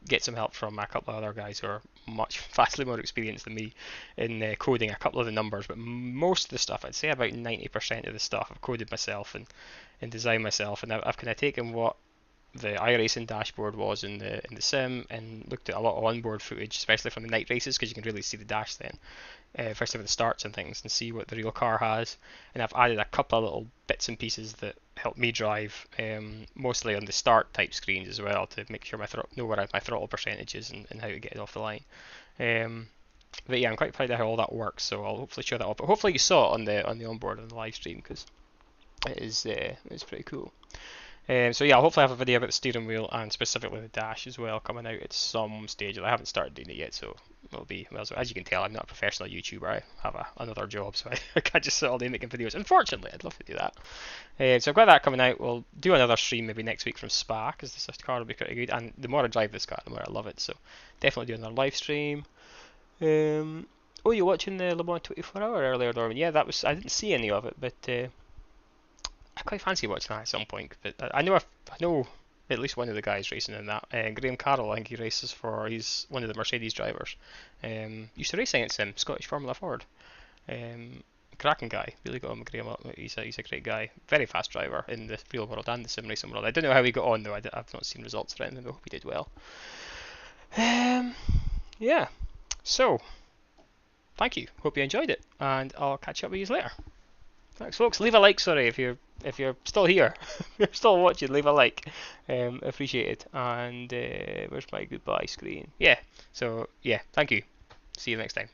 get some help from a couple of other guys who are vastly more experienced than me in coding a couple of the numbers, but most of the stuff, I'd say about 90% of the stuff, I've coded myself and designed myself, and I've kind of taken what the iRacing dashboard was in the sim and looked at a lot of onboard footage, especially from the night races, because you can really see the dash then, especially with the starts and things, and see what the real car has. And I've added a couple of little bits and pieces that help me drive, mostly on the start type screens as well, to make sure know where my throttle percentage is and how to get it off the line. But yeah, I'm quite proud of how all that works, so I'll hopefully show that up. But hopefully you saw it on the onboard on the live stream, because it's pretty cool. So yeah, I'll hopefully have a video about the steering wheel and specifically the dash as well coming out at some stage. I haven't started doing it yet, so it'll be, well, so as you can tell, I'm not a professional YouTuber. I have another job, so I can't just sit all day making videos. Unfortunately, I'd love to do that. So I've got that coming out. We'll do another stream maybe next week from Spa, because this car will be pretty good. And the more I drive this car, the more I love it. So definitely do another live stream. Oh, you're watching the Le Mans 24 hour earlier, Norman? Yeah, that was. I didn't see any of it, but I quite fancy watching that at some point. But I know at least one of the guys racing in that. Graham Carroll, I think he races for. He's one of the Mercedes drivers. Used to race against him, Scottish Formula Ford. Cracking guy. Really got him, Graham up. He's a great guy. Very fast driver in the real world and the sim racing world. I don't know how he got on though. I've not seen results for anything. I hope he did well. Yeah. So, thank you. Hope you enjoyed it, and I'll catch up with you later. Thanks, folks. Leave a like, sorry, if you're still here, if you're still watching, leave a like. Appreciate it. And where's my goodbye screen? Yeah. So yeah, thank you. See you next time.